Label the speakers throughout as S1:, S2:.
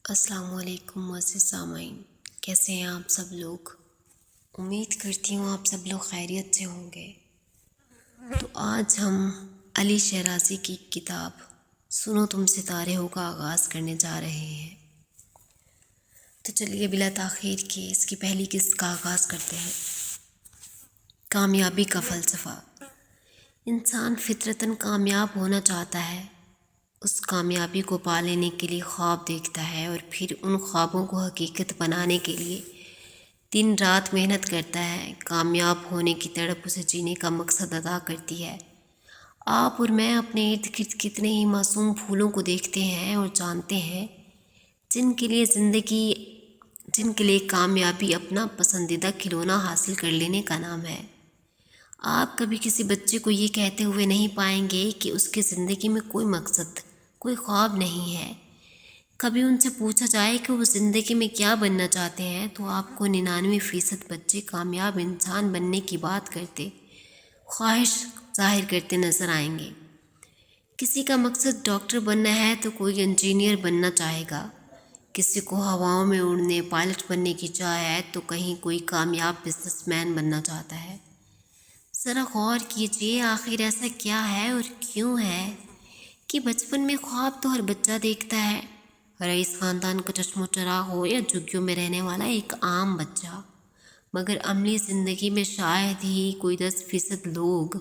S1: السلام علیکم معزز سامعین، کیسے ہیں آپ سب لوگ؟ امید کرتی ہوں آپ سب لوگ خیریت سے ہوں گے۔ تو آج ہم علی شیرازی کی کتاب سنو تم ستارے ہو کا آغاز کرنے جا رہے ہیں۔ تو چلیے بلا تاخیر کے اس کی پہلی قسط کا آغاز کرتے ہیں۔ کامیابی کا فلسفہ۔ انسان فطرتاً کامیاب ہونا چاہتا ہے۔ اس کامیابی کو پا لینے کے لیے خواب دیکھتا ہے اور پھر ان خوابوں کو حقیقت بنانے کے لیے دن رات محنت کرتا ہے۔ کامیاب ہونے کی تڑپ اسے جینے کا مقصد ادا کرتی ہے۔ آپ اور میں اپنے ارد گرد کتنے ہی معصوم پھولوں کو دیکھتے ہیں اور جانتے ہیں جن کے لیے کامیابی اپنا پسندیدہ کھلونا حاصل کر لینے کا نام ہے۔ آپ کبھی کسی بچے کو یہ کہتے ہوئے نہیں پائیں گے کہ اس کی زندگی میں کوئی مقصد، کوئی خواب نہیں ہے۔ کبھی ان سے پوچھا جائے کہ وہ زندگی میں کیا بننا چاہتے ہیں تو آپ کو 99% بچے کامیاب انسان بننے کی بات کرتے، خواہش ظاہر کرتے نظر آئیں گے۔ کسی کا مقصد ڈاکٹر بننا ہے تو کوئی انجینئر بننا چاہے گا۔ کسی کو ہواؤں میں اڑنے، پائلٹ بننے کی چاہ ہے تو کہیں کوئی کامیاب بزنس مین بننا چاہتا ہے۔ ذرا غور کیجیے آخر ایسا کیا ہے اور کیوں ہے کہ بچپن میں خواب تو ہر بچہ دیکھتا ہے، رئیس خاندان کا چشم و چراغ ہو یا جھگیوں میں رہنے والا ایک عام بچہ، مگر عملی زندگی میں شاید ہی کوئی 10% لوگ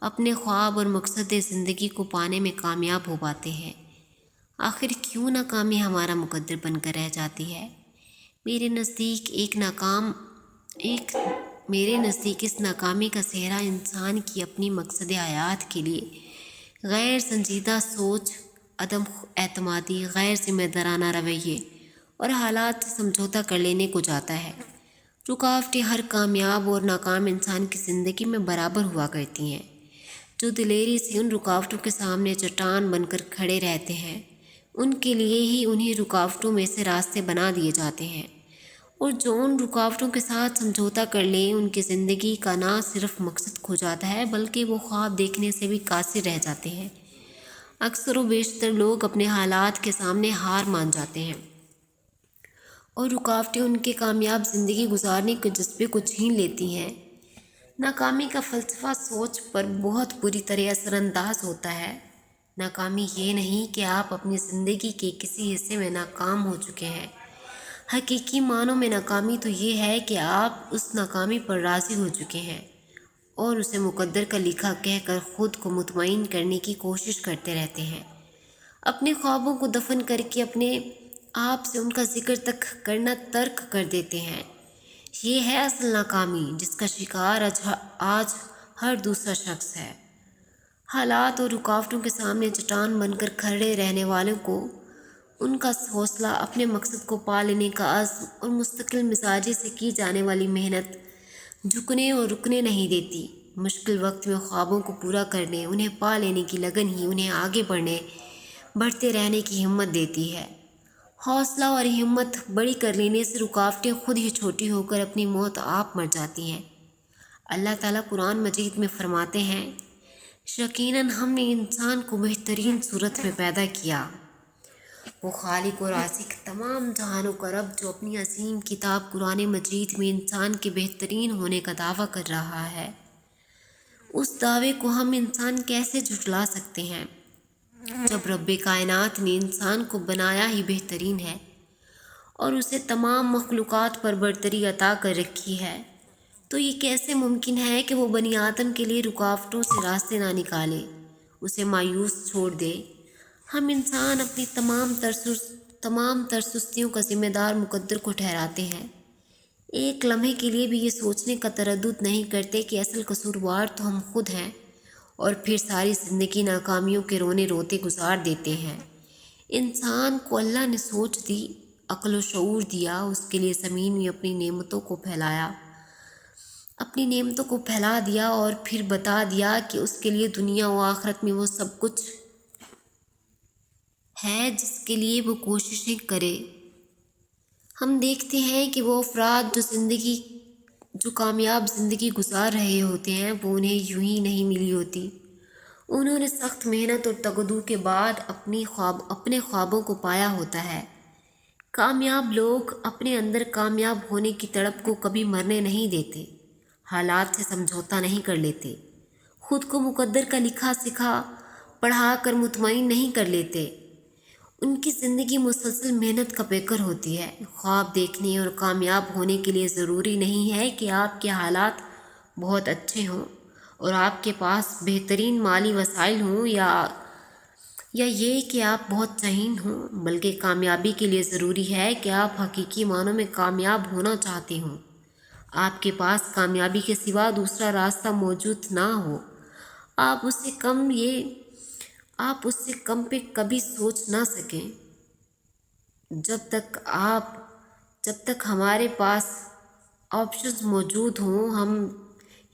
S1: اپنے خواب اور مقصد زندگی کو پانے میں کامیاب ہو پاتے ہیں۔ آخر کیوں ناکامی ہمارا مقدر بن کر رہ جاتی ہے؟ میرے نزدیک اس ناکامی کا صحرا انسان کی اپنی مقصد حیات کے لیے غیر سنجیدہ سوچ، عدم اعتمادی، غیر ذمہ دارانہ رویے اور حالات سے سمجھوتہ کر لینے کو جاتا ہے۔ رکاوٹیں ہر کامیاب اور ناکام انسان کی زندگی میں برابر ہوا کرتی ہیں۔ جو دلیری سے ان رکاوٹوں کے سامنے چٹان بن کر کھڑے رہتے ہیں، ان کے لیے ہی انہیں رکاوٹوں میں سے راستے بنا دیے جاتے ہیں، اور جو ان رکاوٹوں کے ساتھ سمجھوتہ کر لیں ان کی زندگی کا نہ صرف مقصد کھو جاتا ہے بلکہ وہ خواب دیکھنے سے بھی قاصر رہ جاتے ہیں۔ اکثر و بیشتر لوگ اپنے حالات کے سامنے ہار مان جاتے ہیں اور رکاوٹیں ان کے کامیاب زندگی گزارنے کے جذبے کو چھین لیتی ہیں۔ ناکامی کا فلسفہ سوچ پر بہت بری طرح اثر انداز ہوتا ہے۔ ناکامی یہ نہیں کہ آپ اپنی زندگی کے کسی حصے میں ناکام ہو چکے ہیں۔ حقیقی معنوں میں ناکامی تو یہ ہے کہ آپ اس ناکامی پر راضی ہو چکے ہیں اور اسے مقدر کا لکھا کہہ کر خود کو مطمئن کرنے کی کوشش کرتے رہتے ہیں۔ اپنے خوابوں کو دفن کر کے اپنے آپ سے ان کا ذکر تک کرنا ترک کر دیتے ہیں۔ یہ ہے اصل ناکامی جس کا شکار آج ہر دوسرا شخص ہے۔ حالات اور رکاوٹوں کے سامنے چٹان بن کر کھڑے رہنے والوں کو ان کا حوصلہ، اپنے مقصد کو پا لینے کا عزم اور مستقل مزاجی سے کی جانے والی محنت جھکنے اور رکنے نہیں دیتی۔ مشکل وقت میں خوابوں کو پورا کرنے، انہیں پا لینے کی لگن ہی انہیں آگے بڑھتے رہنے کی ہمت دیتی ہے۔ حوصلہ اور ہمت بڑی کر لینے سے رکاوٹیں خود ہی چھوٹی ہو کر اپنی موت آپ مر جاتی ہیں۔ اللہ تعالیٰ قرآن مجید میں فرماتے ہیں، یقیناً ہم نے انسان کو بہترین صورت میں پیدا کیا۔ وہ خالق و رازق تمام جہانوں کا رب جو اپنی عظیم کتاب قرآن مجید میں انسان کے بہترین ہونے کا دعویٰ کر رہا ہے، اس دعوے کو ہم انسان کیسے جھٹلا سکتے ہیں جب رب کائنات نے انسان کو بنایا ہی بہترین ہے اور اسے تمام مخلوقات پر برتری عطا کر رکھی ہے؟ تو یہ کیسے ممکن ہے کہ وہ بنی آدم کے لیے رکاوٹوں سے راستے نہ نکالے، اسے مایوس چھوڑ دے؟ ہم انسان اپنی تمام ترسستیوں کا ذمہ دار مقدر کو ٹھہراتے ہیں۔ ایک لمحے کے لیے بھی یہ سوچنے کا تردد نہیں کرتے کہ اصل قصوروار تو ہم خود ہیں، اور پھر ساری زندگی ناکامیوں کے رونے روتے گزار دیتے ہیں۔ انسان کو اللہ نے سوچ دی، عقل و شعور دیا، اس کے لیے زمین میں اپنی نعمتوں کو پھیلا دیا اور پھر بتا دیا کہ اس کے لیے دنیا و آخرت میں وہ سب کچھ ہے جس کے لیے وہ کوششیں کرے۔ ہم دیکھتے ہیں کہ وہ افراد جو کامیاب زندگی گزار رہے ہوتے ہیں وہ انہیں یوں ہی نہیں ملی ہوتی۔ انہوں نے سخت محنت اور تگ و دو کے بعد اپنے خوابوں کو پایا ہوتا ہے۔ کامیاب لوگ اپنے اندر کامیاب ہونے کی تڑپ کو کبھی مرنے نہیں دیتے، حالات سے سمجھوتا نہیں کر لیتے، خود کو مقدر کا لکھا سکھا پڑھا کر مطمئن نہیں کر لیتے۔ ان کی زندگی مسلسل محنت کا پیکر ہوتی ہے۔ خواب دیکھنے اور کامیاب ہونے کے لیے ضروری نہیں ہے کہ آپ کے حالات بہت اچھے ہوں اور آپ کے پاس بہترین مالی وسائل ہوں یا یہ کہ آپ بہت ذہین ہوں، بلکہ کامیابی کے لیے ضروری ہے کہ آپ حقیقی معنوں میں کامیاب ہونا چاہتے ہوں۔ آپ کے پاس کامیابی کے سوا دوسرا راستہ موجود نہ ہو۔ آپ اس سے کم پہ کبھی سوچ نہ سکیں۔ جب تک ہمارے پاس آپشنز موجود ہوں ہم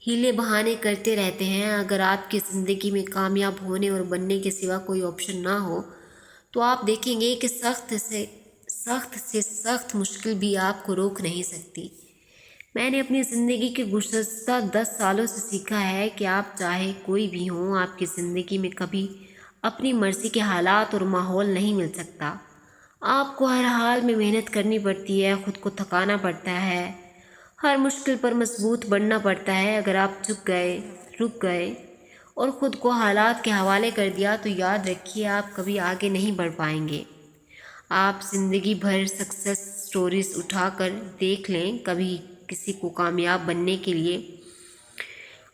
S1: ہیلے بہانے کرتے رہتے ہیں۔ اگر آپ کی زندگی میں کامیاب ہونے اور بننے کے سوا کوئی آپشن نہ ہو تو آپ دیکھیں گے کہ سخت سے سخت مشکل بھی آپ کو روک نہیں سکتی۔ میں نے اپنی زندگی کے گزشتہ 10 سالوں سے سیکھا ہے کہ آپ چاہے کوئی بھی ہوں، آپ کی زندگی میں کبھی اپنی مرضی کے حالات اور ماحول نہیں مل سکتا۔ آپ کو ہر حال میں محنت کرنی پڑتی ہے، خود کو تھکانا پڑتا ہے، ہر مشکل پر مضبوط بننا پڑتا ہے۔ اگر آپ رک گئے اور خود کو حالات کے حوالے کر دیا تو یاد رکھیے آپ کبھی آگے نہیں بڑھ پائیں گے۔ آپ زندگی بھر سکسیس سٹوریز اٹھا کر دیکھ لیں، کبھی کسی کو کامیاب بننے کے لیے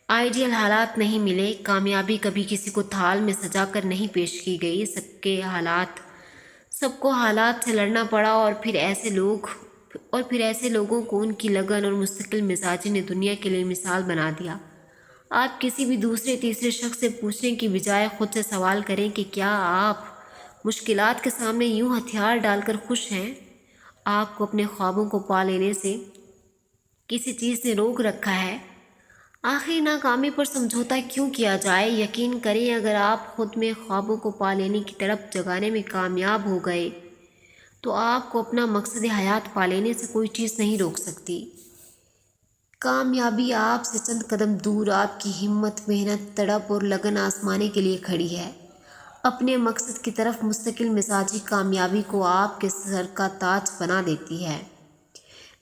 S1: آئیڈیل حالات نہیں ملے۔ کامیابی کبھی کسی کو تھال میں سجا کر نہیں پیش کی گئی۔ سب کو حالات سے لڑنا پڑا اور پھر ایسے لوگوں کو ان کی لگن اور مستقل مزاجی نے دنیا کے لیے مثال بنا دیا۔ آپ کسی بھی دوسرے تیسرے شخص سے پوچھنے کی بجائے خود سے سوال کریں کہ کیا آپ مشکلات کے سامنے یوں ہتھیار ڈال کر خوش ہیں؟ آپ کو اپنے خوابوں کو پا لینے سے کسی چیز نے روک رکھا ہے؟ آخر ناکامی پر سمجھوتا کیوں کیا جائے؟ یقین کریں اگر آپ خود میں خوابوں کو پا لینے کی تڑپ جگانے میں کامیاب ہو گئے تو آپ کو اپنا مقصد حیات پا لینے سے کوئی چیز نہیں روک سکتی۔ کامیابی آپ سے چند قدم دور آپ کی ہمت، محنت، تڑپ اور لگن آزمانے کے لیے کھڑی ہے۔ اپنے مقصد کی طرف مستقل مزاجی کامیابی کو آپ کے سر کا تاج بنا دیتی ہے۔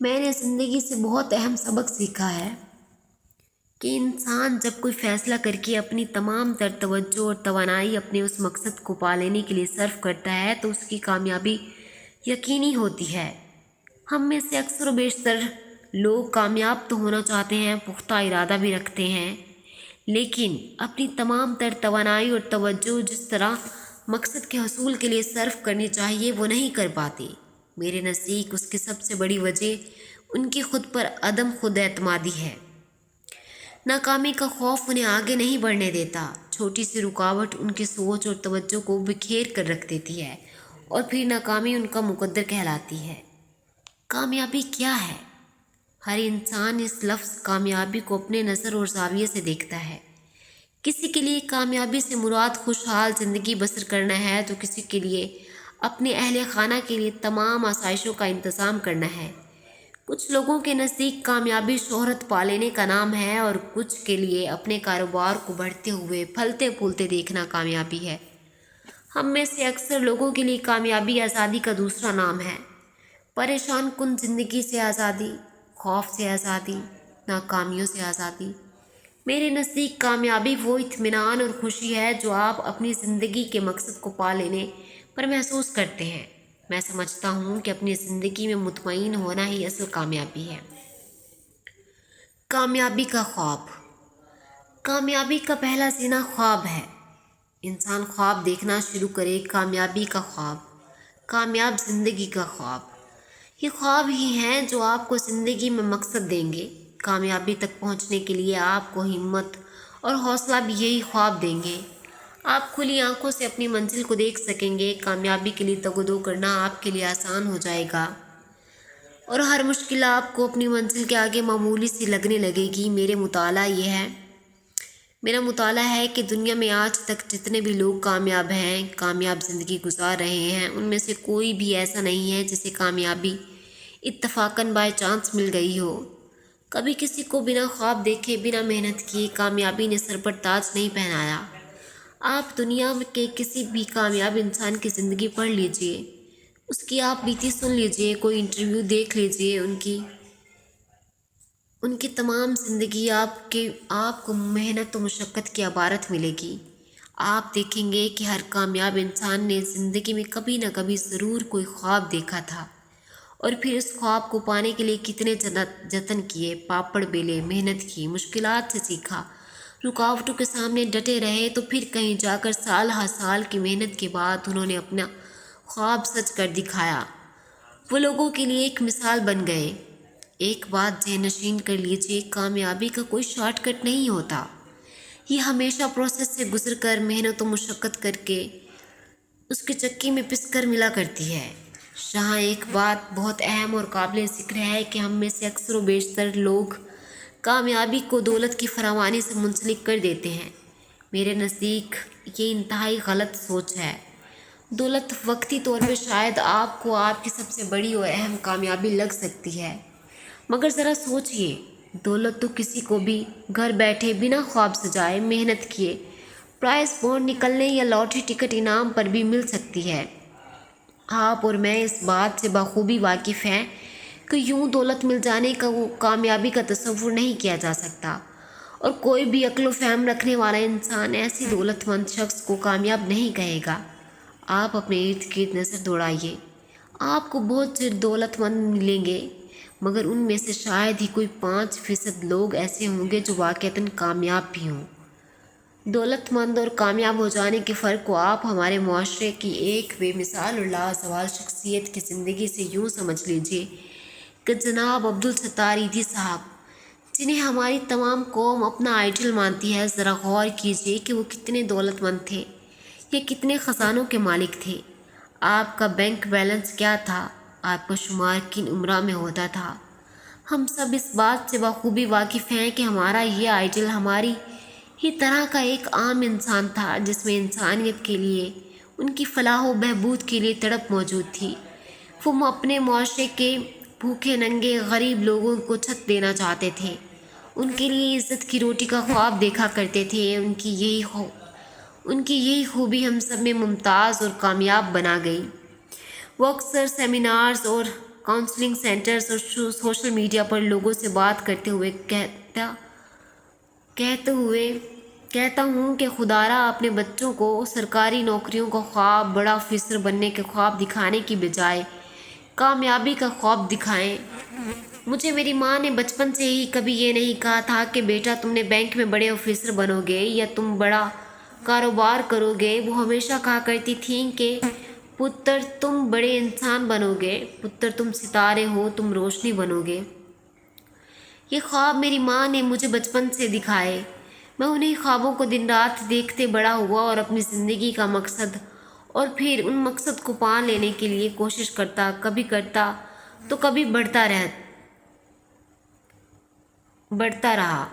S1: میں نے زندگی سے بہت اہم سبق سیکھا ہے کہ انسان جب کوئی فیصلہ کر کے اپنی تمام تر توجہ اور توانائی اپنے اس مقصد کو پا لینے کے لیے صرف کرتا ہے تو اس کی کامیابی یقینی ہوتی ہے۔ ہم میں سے اکثر و بیشتر لوگ کامیاب تو ہونا چاہتے ہیں، پختہ ارادہ بھی رکھتے ہیں، لیکن اپنی تمام تر توانائی اور توجہ جس طرح مقصد کے حصول کے لیے صرف کرنی چاہیے وہ نہیں کر پاتے۔ میرے نزدیک اس کی سب سے بڑی وجہ ان کی خود پر عدم خود اعتمادی ہے۔ ناکامی کا خوف انہیں آگے نہیں بڑھنے دیتا۔ چھوٹی سی رکاوٹ ان کی سوچ اور توجہ کو بکھیر کر رکھ دیتی ہے اور پھر ناکامی ان کا مقدر کہلاتی ہے۔ کامیابی کیا ہے؟ ہر انسان اس لفظ کامیابی کو اپنے نظر اور زاویے سے دیکھتا ہے۔ کسی کے لیے کامیابی سے مراد خوشحال زندگی بسر کرنا ہے تو کسی کے لیے اپنے اہل خانہ کے لیے تمام آسائشوں کا انتظام کرنا ہے۔ کچھ لوگوں کے نزدیک کامیابی شہرت پا لینے کا نام ہے اور کچھ کے لیے اپنے کاروبار کو بڑھتے ہوئے پھلتے پھولتے دیکھنا کامیابی ہے۔ ہم میں سے اکثر لوگوں کے لیے کامیابی آزادی کا دوسرا نام ہے۔ پریشان کن زندگی سے آزادی، خوف سے آزادی، ناکامیوں سے آزادی۔ میرے نزدیک کامیابی وہ اطمینان اور خوشی ہے جو آپ اپنی زندگی کے مقصد کو پا لینے پر محسوس کرتے ہیں۔ میں سمجھتا ہوں کہ اپنی زندگی میں مطمئن ہونا ہی اصل کامیابی ہے۔ کامیابی کا خواب۔ کامیابی کا پہلا زینہ خواب ہے۔ انسان خواب دیکھنا شروع کرے، کامیابی کا خواب، کامیاب زندگی کا خواب۔ یہ خواب ہی ہیں جو آپ کو زندگی میں مقصد دیں گے۔ کامیابی تک پہنچنے کے لیے آپ کو ہمت اور حوصلہ بھی یہی خواب دیں گے۔ آپ کھلی آنکھوں سے اپنی منزل کو دیکھ سکیں گے۔ کامیابی کے لیے تگ و دو کرنا آپ کے لیے آسان ہو جائے گا اور ہر مشکل آپ کو اپنی منزل کے آگے معمولی سی لگنے لگے گی۔ میرا مطالعہ ہے کہ دنیا میں آج تک جتنے بھی لوگ کامیاب ہیں، کامیاب زندگی گزار رہے ہیں، ان میں سے کوئی بھی ایسا نہیں ہے جسے کامیابی اتفاقاً بائی چانس مل گئی ہو۔ کبھی کسی کو بنا خواب دیکھے، بنا محنت کیے کامیابی نے سر پر تاج نہیں پہنایا۔ آپ دنیا کے کسی بھی کامیاب انسان کی زندگی پڑھ لیجئے، اس کی آپ بیتی سن لیجئے، کوئی انٹرویو دیکھ لیجئے ان کی تمام زندگی آپ کو محنت و مشقت کی عبارت ملے گی۔ آپ دیکھیں گے کہ ہر کامیاب انسان نے زندگی میں کبھی نہ کبھی ضرور کوئی خواب دیکھا تھا، اور پھر اس خواب کو پانے کے لیے کتنے جتن کیے، پاپڑ بیلے، محنت کی، مشکلات سے سیکھا، رکاوٹوں کے سامنے ڈٹے رہے، تو پھر کہیں جا کر سال ہر سال کی محنت کے بعد انہوں نے اپنا خواب سچ کر دکھایا۔ وہ لوگوں کے لیے ایک مثال بن گئے۔ ایک بات ذہن نشین کر لیجئے، کامیابی کا کوئی شارٹ کٹ نہیں ہوتا، یہ ہمیشہ پروسیس سے گزر کر، محنت و مشقت کر کے اس کی چکی میں پس کر ملا کرتی ہے۔ یہاں ایک بات بہت اہم اور قابل ذکر ہے کہ ہم میں سے اکثر و بیشتر لوگ کامیابی کو دولت کی فراوانی سے منسلک کر دیتے ہیں۔ میرے نزدیک یہ انتہائی غلط سوچ ہے۔ دولت وقتی طور پہ شاید آپ کو آپ کی سب سے بڑی اور اہم کامیابی لگ سکتی ہے، مگر ذرا سوچئے، دولت تو کسی کو بھی گھر بیٹھے بنا خواب سجائے، محنت کیے، پرائز بانڈ نکلنے یا لاٹری ٹکٹ انعام پر بھی مل سکتی ہے۔ آپ اور میں اس بات سے بخوبی واقف ہیں کہ یوں دولت مل جانے کا وہ کامیابی کا تصور نہیں کیا جا سکتا، اور کوئی بھی عقل و فہم رکھنے والا انسان ایسی دولت مند شخص کو کامیاب نہیں کہے گا۔ آپ اپنے ارد گرد نظر دوڑائیے، آپ کو بہت سے دولت مند ملیں گے، مگر ان میں سے شاید ہی کوئی 5% لوگ ایسے ہوں گے جو واقعتاً کامیاب بھی ہوں۔ دولت مند اور کامیاب ہو جانے کے فرق کو آپ ہمارے معاشرے کی ایک بے مثال اور لازوال شخصیت کی زندگی سے یوں سمجھ لیجئے کہ جناب عبدالستار ایدھی صاحب، جنہیں ہماری تمام قوم اپنا آئیڈل مانتی ہے، ذرا غور کیجئے کہ وہ کتنے دولت مند تھے، یہ کتنے خزانوں کے مالک تھے۔ آپ کا بینک بیلنس کیا تھا، آپ کا شمار کن عمرہ میں ہوتا تھا۔ ہم سب اس بات سے بخوبی واقف ہیں کہ ہمارا یہ آئیڈل ہماری ہی طرح کا ایک عام انسان تھا، جس میں انسانیت کے لیے، ان کی فلاح و بہبود کے لیے تڑپ موجود تھی۔ وہ اپنے معاشرے کے بھوکے ننگے غریب لوگوں کو چھت دینا چاہتے تھے، ان کے لیے عزت کی روٹی کا خواب دیکھا کرتے تھے۔ ان کی یہی خوبی ہم سب میں ممتاز اور کامیاب بنا گئی۔ وہ اکثر سیمینارز اور کاؤنسلنگ سینٹرز اور سوشل میڈیا پر لوگوں سے بات کرتے ہوئے کہتا ہوں کہ خدا را اپنے بچوں کو سرکاری نوکریوں کا خواب، بڑا آفیسر بننے کے خواب دکھانے کی بجائے کامیابی کا خواب دکھائیں۔ مجھے میری ماں نے بچپن سے ہی کبھی یہ نہیں کہا تھا کہ بیٹا تم نے بینک میں بڑے آفیسر بنو گے یا تم بڑا کاروبار کرو گے۔ وہ ہمیشہ کہا کرتی تھیں کہ پتر تم بڑے انسان بنو گے، پتر تم ستارے ہو، تم روشنی بنو گے۔ یہ خواب میری ماں نے مجھے بچپن سے دکھائے۔ میں انہیں خوابوں کو دن رات دیکھتے بڑا ہوا اور اپنی زندگی کا مقصد اور پھر ان مقصد کو پا لینے کے لیے کوشش کبھی کرتا تو کبھی بڑھتا رہا۔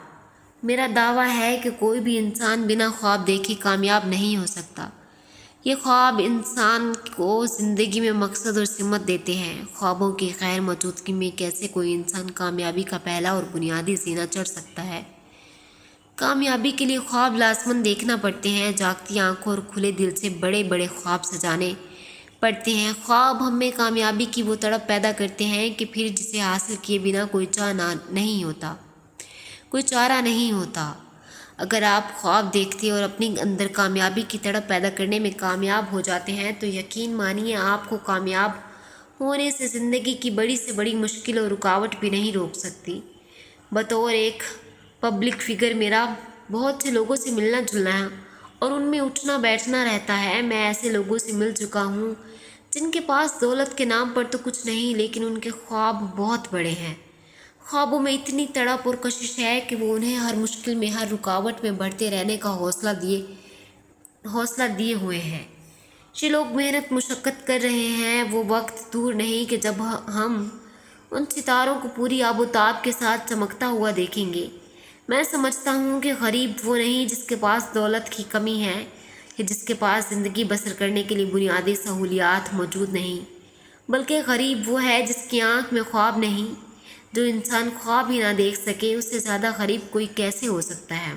S1: میرا دعویٰ ہے کہ کوئی بھی انسان بنا خواب دیکھے کامیاب نہیں ہو سکتا۔ یہ خواب انسان کو زندگی میں مقصد اور سمت دیتے ہیں۔ خوابوں کی غیر موجودگی میں کیسے کوئی انسان کامیابی کا پہلا اور بنیادی زینہ چڑھ سکتا ہے؟ کامیابی کے لیے خواب لازماً دیکھنا پڑتے ہیں، جاگتی آنکھوں اور کھلے دل سے بڑے بڑے خواب سجانے پڑتے ہیں۔ خواب ہم میں کامیابی کی وہ تڑپ پیدا کرتے ہیں کہ پھر جسے حاصل کیے بنا کوئی چارہ نہیں ہوتا۔ اگر آپ خواب دیکھتے اور اپنی اندر کامیابی کی تڑپ پیدا کرنے میں کامیاب ہو جاتے ہیں تو یقین مانیے آپ کو کامیاب ہونے سے زندگی کی بڑی سے بڑی مشکل اور رکاوٹ بھی نہیں روک سکتی۔ بطور ایک پبلک فگر میرا بہت سے لوگوں سے ملنا جلنا ہے اور ان میں اٹھنا بیٹھنا رہتا ہے۔ میں ایسے لوگوں سے مل چکا ہوں جن کے پاس دولت کے نام پر تو کچھ نہیں، لیکن ان کے خواب بہت بڑے ہیں۔ خوابوں میں اتنی تڑپ اور کشش ہے کہ وہ انہیں ہر مشکل میں، ہر رکاوٹ میں بڑھتے رہنے کا حوصلہ دیے ہوئے ہیں۔ یہ لوگ محنت مشقت کر رہے ہیں۔ وہ وقت دور نہیں کہ جب ہم ان ستاروں کو پوری آب و تاب کے ساتھ چمکتا ہوا دیکھیں گے۔ میں سمجھتا ہوں کہ غریب وہ نہیں جس کے پاس دولت کی کمی ہے یا جس کے پاس زندگی بسر کرنے کے لیے بنیادی سہولیات موجود نہیں، بلکہ غریب وہ ہے جس کی آنکھ میں خواب نہیں۔ جو انسان خواب ہی نہ دیکھ سکے، اس سے زیادہ غریب کوئی کیسے ہو سکتا ہے؟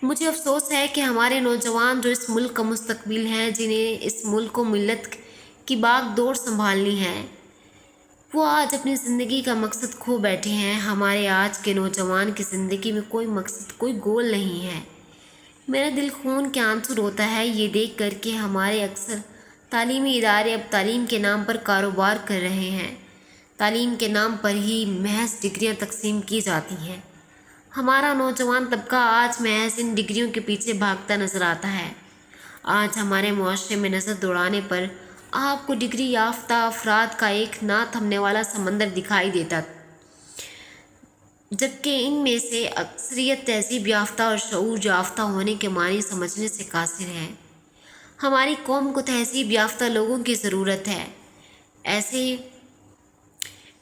S1: مجھے افسوس ہے کہ ہمارے نوجوان جو اس ملک کا مستقبل ہیں، جنہیں اس ملک کو ملت کی باغ دوڑ سنبھالنی ہے، وہ آج اپنی زندگی کا مقصد کھو بیٹھے ہیں۔ ہمارے آج کے نوجوان کی زندگی میں کوئی مقصد، کوئی گول نہیں ہے۔ میرا دل خون کے آنسو روتا ہے یہ دیکھ کر کہ ہمارے اکثر تعلیمی ادارے اب تعلیم کے نام پر کاروبار کر رہے ہیں۔ تعلیم کے نام پر ہی محض ڈگریاں تقسیم کی جاتی ہیں۔ ہمارا نوجوان طبقہ آج محض ان ڈگریوں کے پیچھے بھاگتا نظر آتا ہے۔ آج ہمارے معاشرے میں نظر دوڑانے پر آپ کو ڈگری یافتہ افراد کا ایک نہ تھمنے والا سمندر دکھائی دیتا، جبکہ ان میں سے اکثریت تہذیب یافتہ اور شعور یافتہ ہونے کے معنی سمجھنے سے قاصر ہے۔ ہماری قوم کو تہذیب یافتہ لوگوں کی ضرورت ہے،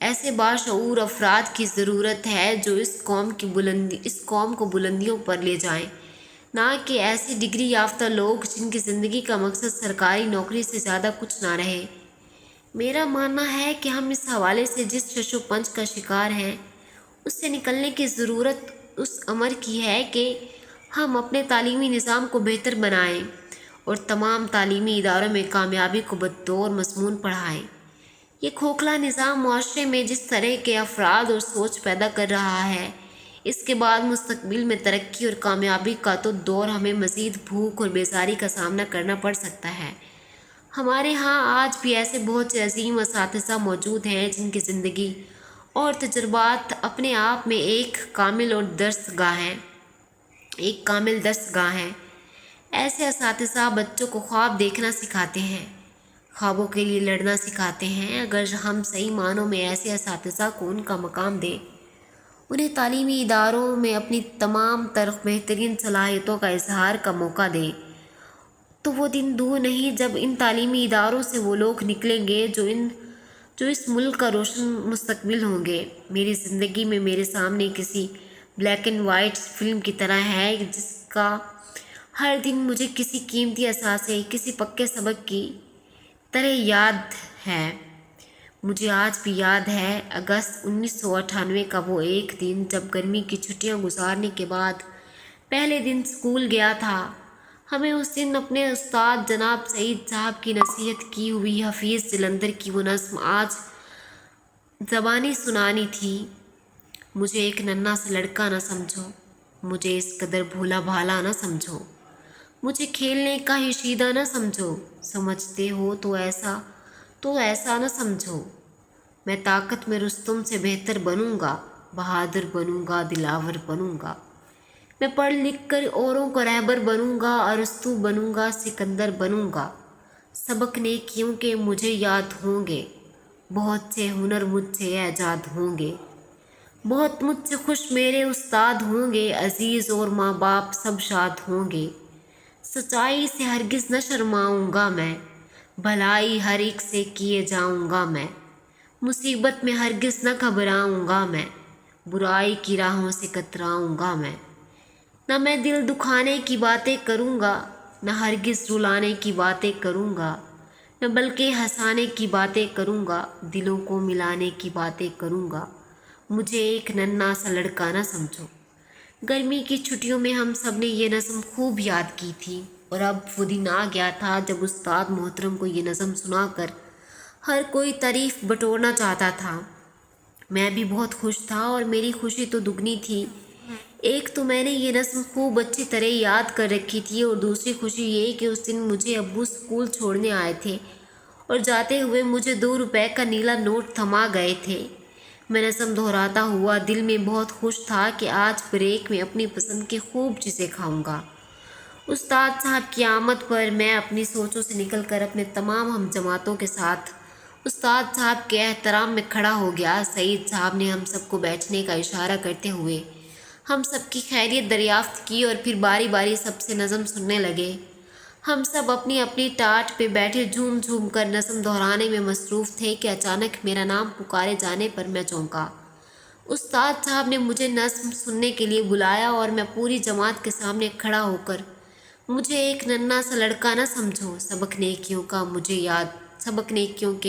S1: ایسے باشعور افراد کی ضرورت ہے جو اس قوم کو بلندیوں پر لے جائیں، نہ کہ ایسے ڈگری یافتہ لوگ جن کی زندگی کا مقصد سرکاری نوکری سے زیادہ کچھ نہ رہے۔ میرا ماننا ہے کہ ہم اس حوالے سے جس شش و پنج کا شکار ہیں، اس سے نکلنے کی ضرورت اس امر کی ہے کہ ہم اپنے تعلیمی نظام کو بہتر بنائیں اور تمام تعلیمی اداروں میں کامیابی کو بطور مضمون پڑھائیں۔ یہ کھوکھلا نظام معاشرے میں جس طرح کے افراد اور سوچ پیدا کر رہا ہے، اس کے بعد مستقبل میں ترقی اور کامیابی کا تو دور ہمیں مزید بھوک اور بیزاری کا سامنا کرنا پڑ سکتا ہے۔ ہمارے ہاں آج بھی ایسے بہت سے عظیم اساتذہ موجود ہیں جن کی زندگی اور تجربات اپنے آپ میں ایک کامل درسگاہ ہیں۔ ایسے اساتذہ بچوں کو خواب دیکھنا سکھاتے ہیں، خوابوں کے لیے لڑنا سکھاتے ہیں۔ اگر ہم صحیح معنوں میں ایسے اساتذہ کو ان کا مقام دیں، انہیں تعلیمی اداروں میں اپنی تمام تر بہترین صلاحیتوں کا اظہار کا موقع دیں، تو وہ دن دور نہیں جب ان تعلیمی اداروں سے وہ لوگ نکلیں گے جو اس ملک کا روشن مستقبل ہوں گے۔ میری زندگی میں میرے سامنے کسی بلیک اینڈ وائٹ فلم کی طرح ہے، جس کا ہر دن مجھے کسی قیمتی اثاثے، کسی پکے سبق کی طرح یاد ہے۔ مجھے آج بھی یاد ہے اگست 1998 کا وہ ایک دن جب گرمی کی چھٹیاں گزارنے کے بعد پہلے دن اسکول گیا تھا۔ ہمیں اس دن اپنے استاد جناب سعید صاحب کی نصیحت کی ہوئی حفیظ جلندر کی وہ نظم آج زبانی سنانی تھی: مجھے ایک ننھا سا لڑکا نہ سمجھو، مجھے اس قدر بھولا بھالا نہ سمجھو، مجھے کھیلنے کا ہی شیدہ نہ سمجھو، سمجھتے ہو تو ایسا نہ سمجھو، میں طاقت میں رستم سے بہتر بنوں گا، بہادر بنوں گا، دلاور بنوں گا، میں پڑھ لکھ کر اوروں کا رہبر بنوں گا، ارسطو بنوں گا، سکندر بنوں گا، سبق نیکیوں کے مجھے یاد ہوں گے، بہت سے ہنر مجھ سے ایجاد ہوں گے، بہت مجھ سے خوش میرے استاد ہوں گے، عزیز اور ماں باپ سب شاد ہوں گے، سچائی سے ہرگز نہ شرماؤں گا میں، بھلائی ہر ایک سے کیے جاؤں گا میں، مصیبت میں ہرگز نہ گھبراؤں گا میں، برائی کی راہوں سے کتراؤں گا میں، نہ میں دل دکھانے کی باتیں کروں گا، نہ ہرگز رلانے کی باتیں کروں گا، نہ بلکہ ہنسانے کی باتیں کروں گا، دلوں کو ملانے کی باتیں کروں گا، مجھے ایک ننھا سا لڑکا نہ سمجھو۔ گرمی کی چھٹیوں میں ہم سب نے یہ نظم خوب یاد کی تھی، اور اب وہ دن آ گیا تھا جب استاد محترم کو یہ نظم سنا کر ہر کوئی تعریف بٹورنا چاہتا تھا۔ میں بھی بہت خوش تھا اور میری خوشی تو دگنی تھی۔ ایک تو میں نے یہ نظم خوب اچھی طرح یاد کر رکھی تھی، اور دوسری خوشی یہ کہ اس دن مجھے ابو اسکول چھوڑنے آئے تھے اور جاتے ہوئے مجھے 2 روپے کا نیلا نوٹ تھما گئے تھے۔ میں نظم دہراتا ہوا دل میں بہت خوش تھا کہ آج بریک میں اپنی پسند کی خوب چیزیں کھاؤں گا۔ استاد صاحب کی آمد پر میں اپنی سوچوں سے نکل کر اپنے تمام ہم جماعتوں کے ساتھ استاد صاحب کے احترام میں کھڑا ہو گیا۔ سعید صاحب نے ہم سب کو بیٹھنے کا اشارہ کرتے ہوئے ہم سب کی خیریت دریافت کی اور پھر باری باری سب سے نظم سننے لگے۔ ہم سب اپنی اپنی ٹاٹ پہ بیٹھے جھوم جھوم کر نظم دہرانے میں مصروف تھے کہ اچانک میرا نام پکارے جانے پر میں چونکا۔ استاد صاحب نے مجھے نظم سننے کے لیے بلایا اور میں پوری جماعت کے سامنے کھڑا ہو کر مجھے ایک ننھا سا لڑکا نہ سمجھو، سبق نیکیوں کے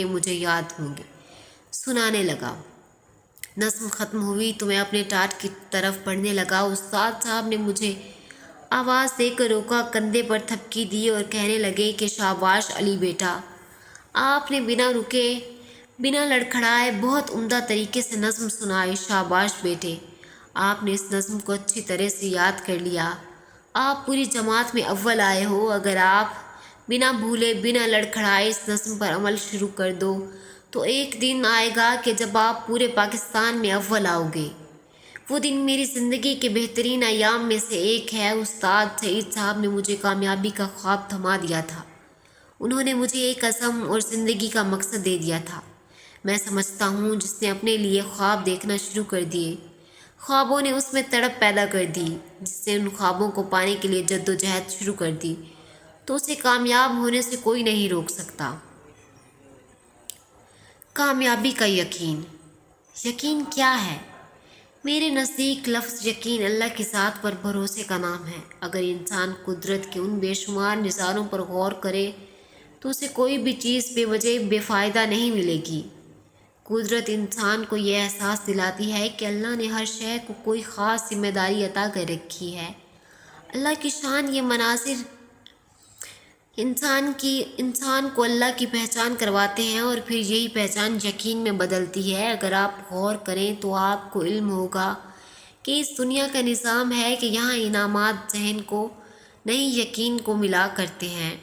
S1: مجھے یاد ہوں گے سنانے لگا۔ نظم ختم ہوئی تو میں اپنے ٹاٹ کی طرف پڑھنے لگا۔ استاد صاحب نے مجھے آواز دے کر روکا، کندھے پر تھپکی دی اور کہنے لگے کہ شاباش علی بیٹا، آپ نے بنا رکے بنا لڑکھڑائے بہت عمدہ طریقے سے نظم سنائی۔ شاباش بیٹے، آپ نے اس نظم کو اچھی طرح سے یاد کر لیا۔ آپ پوری جماعت میں اول آئے ہو۔ اگر آپ بنا بھولے بنا لڑکھڑائے اس نظم پر عمل شروع کر دو تو ایک دن آئے گا کہ جب آپ پورے پاکستان میں اول آؤ گے۔ وہ دن میری زندگی کے بہترین ایام میں سے ایک ہے۔ استاد سعید صاحب نے مجھے کامیابی کا خواب تھما دیا تھا۔ انہوں نے مجھے ایک عزم اور زندگی کا مقصد دے دیا تھا۔ میں سمجھتا ہوں جس نے اپنے لیے خواب دیکھنا شروع کر دیے، خوابوں نے اس میں تڑپ پیدا کر دی۔ جس نے ان خوابوں کو پانے کے لیے جد و جہد شروع کر دی تو اسے کامیاب ہونے سے کوئی نہیں روک سکتا۔ کامیابی کا یقین۔ یقین کیا ہے؟ میرے نزدیک لفظ یقین اللہ کی ذات پر بھروسے کا نام ہے۔ اگر انسان قدرت کے ان بے شمار نظاروں پر غور کرے تو اسے کوئی بھی چیز بے وجہ بے فائدہ نہیں ملے گی۔ قدرت انسان کو یہ احساس دلاتی ہے کہ اللہ نے ہر شے کو کوئی خاص ذمہ داری عطا کر رکھی ہے۔ اللہ کی شان یہ مناظر انسان کو اللہ کی پہچان کرواتے ہیں اور پھر یہی پہچان یقین میں بدلتی ہے۔ اگر آپ غور کریں تو آپ کو علم ہوگا کہ اس دنیا کا نظام ہے کہ یہاں انعامات ذہن کو نہیں یقین کو ملا کرتے ہیں۔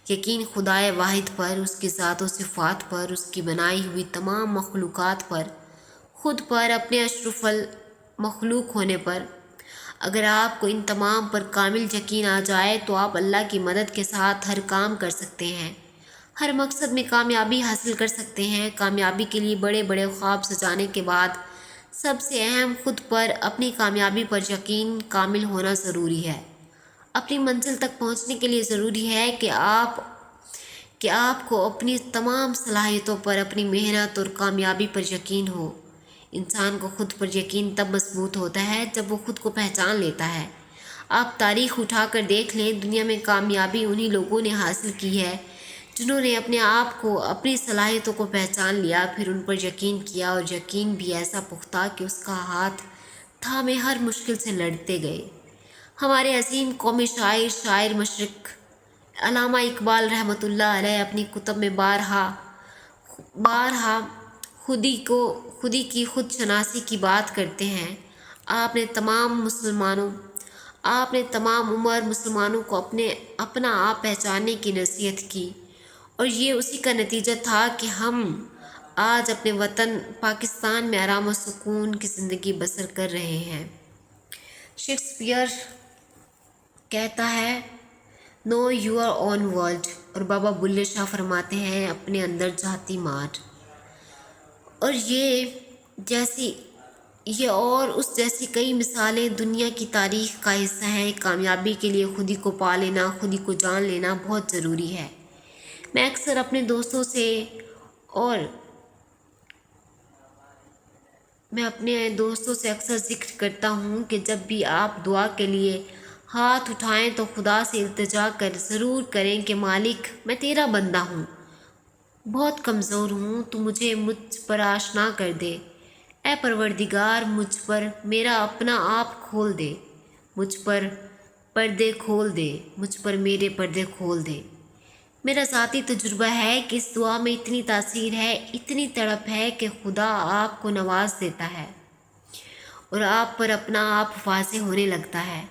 S1: یقین خدائے واحد پر، اس کی ذات و صفات پر، اس کی بنائی ہوئی تمام مخلوقات پر، خود پر، اپنے اشرف المخلوق ہونے پر۔ اگر آپ کو ان تمام پر کامل یقین آ جائے تو آپ اللہ کی مدد کے ساتھ ہر کام کر سکتے ہیں، ہر مقصد میں کامیابی حاصل کر سکتے ہیں۔ کامیابی کے لیے بڑے بڑے خواب سجانے کے بعد سب سے اہم خود پر، اپنی کامیابی پر یقین کامل ہونا ضروری ہے۔ اپنی منزل تک پہنچنے کے لیے ضروری ہے کہ آپ کو اپنی تمام صلاحیتوں پر، اپنی محنت اور کامیابی پر یقین ہو۔ انسان کو خود پر یقین تب مضبوط ہوتا ہے جب وہ خود کو پہچان لیتا ہے۔ آپ تاریخ اٹھا کر دیکھ لیں، دنیا میں کامیابی انہی لوگوں نے حاصل کی ہے جنہوں نے اپنے آپ کو، اپنی صلاحیتوں کو پہچان لیا، پھر ان پر یقین کیا، اور یقین بھی ایسا پختہ کہ اس کا ہاتھ تھامے ہر مشکل سے لڑتے گئے۔ ہمارے عظیم قومی شاعر مشرق علامہ اقبال رحمۃ اللہ علیہ اپنی کتب میں بارہا خودی کی خود شناسی کی بات کرتے ہیں۔ آپ نے تمام عمر مسلمانوں کو اپنا آپ پہچاننے کی نصیحت کی، اور یہ اسی کا نتیجہ تھا کہ ہم آج اپنے وطن پاکستان میں آرام و سکون کی زندگی بسر کر رہے ہیں۔ شیکسپیئر کہتا ہے نو یور اون ورلڈ، اور بابا بلے شاہ فرماتے ہیں اپنے اندر جھانتی مار۔ اور اس جیسی کئی مثالیں دنیا کی تاریخ کا حصہ ہیں۔ کامیابی کے لیے خودی کو پا لینا، خودی کو جان لینا بہت ضروری ہے۔ میں اپنے دوستوں سے اکثر ذکر کرتا ہوں کہ جب بھی آپ دعا کے لیے ہاتھ اٹھائیں تو خدا سے التجا ضرور کریں کہ مالک، میں تیرا بندہ ہوں، بہت کمزور ہوں، تو مجھ پر آشنا کر دے۔ اے پروردگار، مجھ پر میرا اپنا آپ کھول دے، مجھ پر پردے کھول دے، مجھ پر میرے پردے کھول دے۔ میرا ذاتی تجربہ ہے کہ اس دعا میں اتنی تاثیر ہے، اتنی تڑپ ہے کہ خدا آپ کو نواز دیتا ہے اور آپ پر اپنا آپ واضح ہونے لگتا ہے۔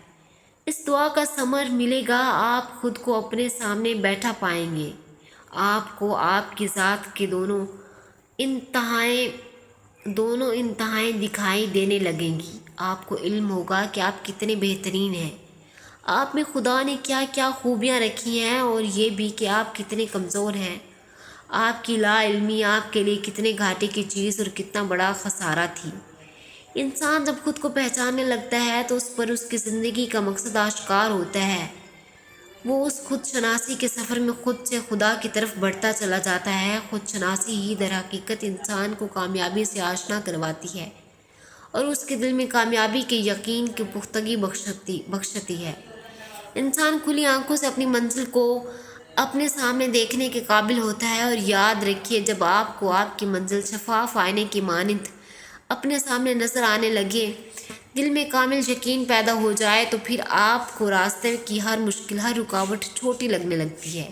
S1: اس دعا کا ثمر ملے گا، آپ خود کو اپنے سامنے بیٹھا پائیں گے، آپ کو آپ کی ذات کے دونوں انتہائیں دکھائی دینے لگیں گی۔ آپ کو علم ہوگا کہ آپ کتنے بہترین ہیں، آپ میں خدا نے کیا کیا خوبیاں رکھی ہیں، اور یہ بھی کہ آپ کتنے کمزور ہیں۔ آپ کی لا علمی آپ کے لیے کتنے گھاٹے کی چیز اور کتنا بڑا خسارہ تھی۔ انسان جب خود کو پہچاننے لگتا ہے تو اس پر اس کی زندگی کا مقصد آشکار ہوتا ہے۔ وہ اس خود شناسی کے سفر میں خود سے خدا کی طرف بڑھتا چلا جاتا ہے۔ خود شناسی ہی در حقیقت انسان کو کامیابی سے آشنا کرواتی ہے اور اس کے دل میں کامیابی کے یقین کی پختگی بخشتی ہے۔ انسان کھلی آنکھوں سے اپنی منزل کو اپنے سامنے دیکھنے کے قابل ہوتا ہے، اور یاد رکھیے جب آپ کو آپ کی منزل شفاف آئینے کی مانند اپنے سامنے نظر آنے لگے، دل میں کامل یقین پیدا ہو جائے تو پھر آپ کو راستے کی ہر مشکل، ہر رکاوٹ چھوٹی لگنے لگتی ہے۔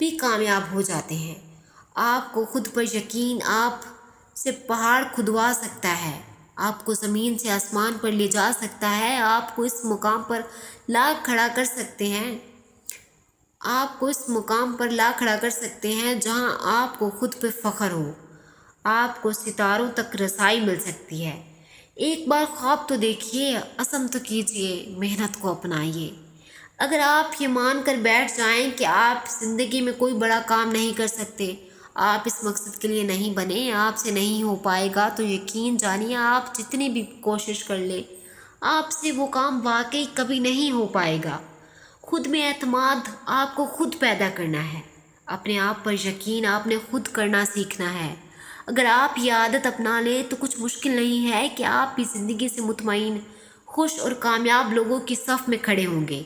S1: بھی کامیاب ہو جاتے ہیں۔ آپ کو خود پر یقین آپ سے پہاڑ کھدوا سکتا ہے، آپ کو زمین سے آسمان پر لے جا سکتا ہے، آپ کو اس مقام پر لا کھڑا کر سکتے ہیں جہاں آپ کو خود پہ فخر ہو۔ آپ کو ستاروں تک رسائی مل سکتی ہے۔ ایک بار خواب تو دیکھیے، عزم تو کیجیے، محنت کو اپنائیے۔ اگر آپ یہ مان کر بیٹھ جائیں کہ آپ زندگی میں کوئی بڑا کام نہیں کر سکتے، آپ اس مقصد کے لیے نہیں بنے، آپ سے نہیں ہو پائے گا، تو یقین جانیے آپ جتنی بھی کوشش کر لیں، آپ سے وہ کام واقعی کبھی نہیں ہو پائے گا۔ خود میں اعتماد آپ کو خود پیدا کرنا ہے۔ اپنے آپ پر یقین آپ نے خود کرنا سیکھنا ہے۔ اگر آپ یہ عادت اپنا لیں تو کچھ مشکل نہیں ہے کہ آپ بھی زندگی سے مطمئن، خوش اور کامیاب لوگوں کی صف میں کھڑے ہوں گے۔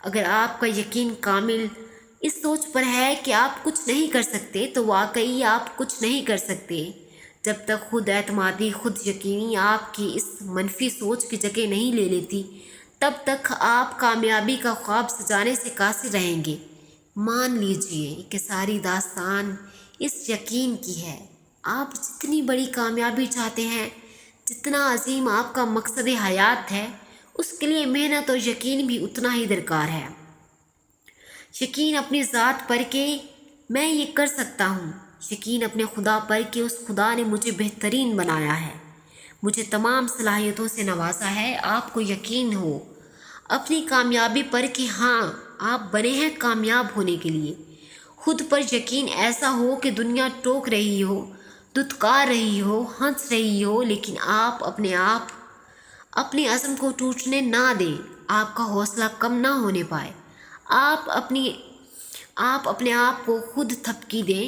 S1: اگر آپ کا یقین کامل اس سوچ پر ہے کہ آپ کچھ نہیں کر سکتے، تو واقعی آپ کچھ نہیں کر سکتے۔ جب تک خود اعتمادی، خود یقینی آپ کی اس منفی سوچ کی جگہ نہیں لے لیتی، تب تک آپ کامیابی کا خواب سجانے سے قاصر رہیں گے۔ مان لیجئے کہ ساری داستان اس یقین کی ہے۔ آپ جتنی بڑی کامیابی چاہتے ہیں، جتنا عظیم آپ کا مقصد حیات ہے، اس کے لیے محنت اور یقین بھی اتنا ہی درکار ہے۔ یقین اپنی ذات پر کہ میں یہ کر سکتا ہوں، یقین اپنے خدا پر کہ اس خدا نے مجھے بہترین بنایا ہے، مجھے تمام صلاحیتوں سے نوازا ہے۔ آپ کو یقین ہو اپنی کامیابی پر کہ ہاں آپ بنے ہیں کامیاب ہونے کے لیے۔ خود پر یقین ایسا ہو کہ دنیا ٹوک رہی ہو، دھتکار رہی ہو، ہنس رہی ہو، لیکن آپ اپنے عزم کو ٹوٹنے نہ دیں، آپ کا حوصلہ کم نہ ہونے پائے۔ آپ اپنے آپ کو خود تھپکی دیں۔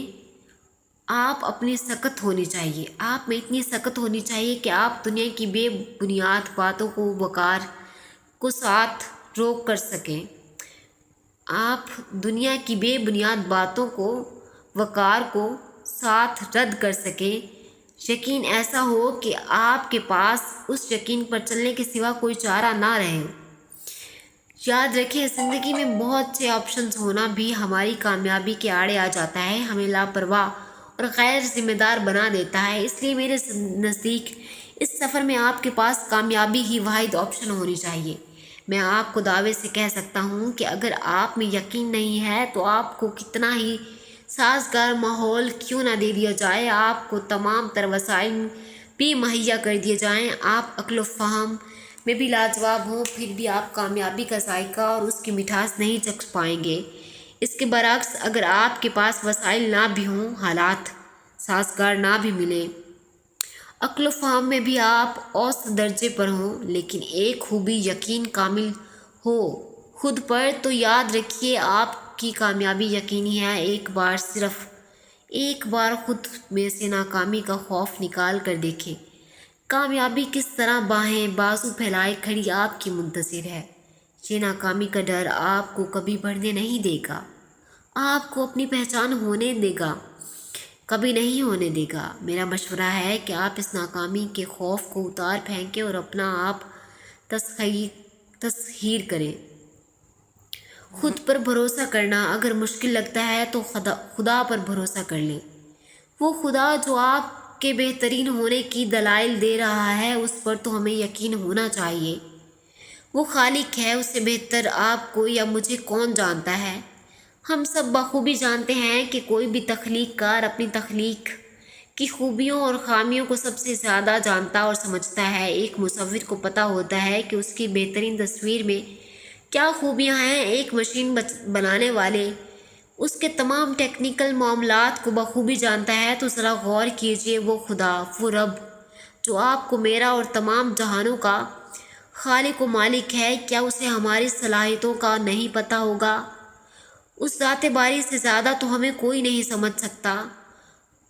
S1: آپ اپنی سخت ہونی چاہیے، آپ میں اتنی سخت ہونی چاہیے کہ آپ دنیا کی بے بنیاد باتوں کو وقار کو ساتھ روک کر سکیں۔ آپ دنیا کی بے بنیاد باتوں کو وقار کو ساتھ رد کر سکیں۔ یقین ایسا ہو کہ آپ کے پاس اس یقین پر چلنے کے سوا کوئی چارہ نہ رہے۔ یاد رکھیں، زندگی میں بہت سے آپشنز ہونا بھی ہماری کامیابی کے آڑے آ جاتا ہے، ہمیں لاپرواہ اور غیر ذمہ دار بنا دیتا ہے۔ اس لیے میرے نزدیک اس سفر میں آپ کے پاس کامیابی ہی واحد آپشن ہونی چاہیے۔ میں آپ کو دعوے سے کہہ سکتا ہوں کہ اگر آپ میں یقین نہیں ہے تو آپ کو کتنا ہی سازگار ماحول کیوں نہ دے دیا جائے، آپ کو تمام تر وسائل بھی مہیا کر دیے جائیں، آپ عقل و فہم میں بھی لاجواب ہوں، پھر بھی آپ کامیابی کا ذائقہ اور اس کی مٹھاس نہیں چکھ پائیں گے۔ اس کے برعکس اگر آپ کے پاس وسائل نہ بھی ہوں، حالات سازگار نہ بھی ملیں، عقل و فہم میں بھی آپ اوسط درجے پر ہوں، لیکن ایک خوبی یقین کامل ہو خود پر، تو یاد رکھیے آپ کی کامیابی یقینی ہے۔ صرف ایک بار خود میں سے ناکامی کا خوف نکال کر دیکھیں، کامیابی کس طرح باہیں بازو پھیلائے کھڑی آپ کی منتظر ہے۔ یہ ناکامی کا ڈر آپ کو کبھی بڑھنے نہیں دے گا، آپ کو اپنی پہچان ہونے دے گا، کبھی نہیں ہونے دے گا۔ میرا مشورہ ہے کہ آپ اس ناکامی کے خوف کو اتار پھینکیں اور اپنا آپ تسخیر کریں۔ خود پر بھروسہ کرنا اگر مشکل لگتا ہے تو خدا پر بھروسہ کر لیں۔ وہ خدا جو آپ کے بہترین ہونے کی دلائل دے رہا ہے، اس پر تو ہمیں یقین ہونا چاہیے۔ وہ خالق ہے، اس سے بہتر آپ کو یا مجھے کون جانتا ہے؟ ہم سب بخوبی جانتے ہیں کہ کوئی بھی تخلیق کار اپنی تخلیق کی خوبیوں اور خامیوں کو سب سے زیادہ جانتا اور سمجھتا ہے۔ ایک مصور کو پتہ ہوتا ہے کہ اس کی بہترین تصویر میں کیا خوبیاں ہیں، ایک مشین بنانے والے اس کے تمام ٹیکنیکل معاملات کو بخوبی جانتا ہے۔ تو ذرا غور کیجئے، وہ خدا، وہ رب جو آپ کو، میرا اور تمام جہانوں کا خالق و مالک ہے، کیا اسے ہماری صلاحیتوں کا نہیں پتہ ہوگا؟ اس ذات باری سے زیادہ تو ہمیں کوئی نہیں سمجھ سکتا،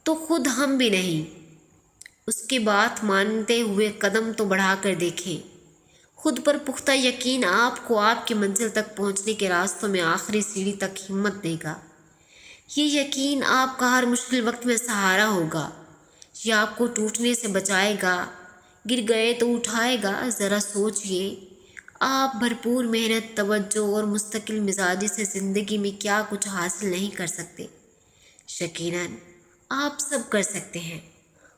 S1: تو خود ہم بھی نہیں۔ اس کی بات مانتے ہوئے قدم تو بڑھا کر دیکھیں۔ خود پر پختہ یقین آپ کو آپ کی منزل تک پہنچنے کے راستوں میں آخری سیڑھی تک ہمت دے گا۔ یہ یقین آپ کا ہر مشکل وقت میں سہارا ہوگا، یہ آپ کو ٹوٹنے سے بچائے گا، گر گئے تو اٹھائے گا۔ ذرا سوچئے، آپ بھرپور محنت، توجہ اور مستقل مزاجی سے زندگی میں کیا کچھ حاصل نہیں کر سکتے؟ یقیناً آپ سب کر سکتے ہیں۔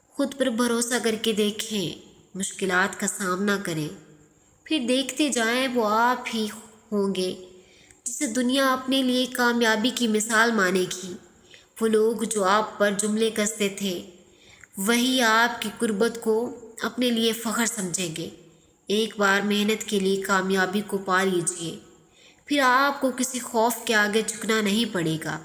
S1: خود پر بھروسہ کر کے دیکھیں، مشکلات کا سامنا کریں، پھر دیکھتے جائیں وہ آپ ہی ہوں گے جسے دنیا اپنے لیے کامیابی کی مثال مانے گی۔ وہ لوگ جو آپ پر جملے کستے تھے وہی آپ کی قربت کو اپنے لیے فخر سمجھیں گے۔ ایک بار محنت کے لیے کامیابی کو پا لیجئے، پھر آپ کو کسی خوف کے آگے جھکنا نہیں پڑے گا۔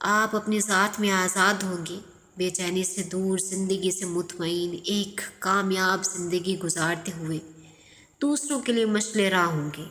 S1: آپ اپنی ذات میں آزاد ہوں گے، بے چینی سے دور، زندگی سے مطمئن، ایک کامیاب زندگی گزارتے ہوئے دوسروں کے لیے مشعل راہ ہوں گے۔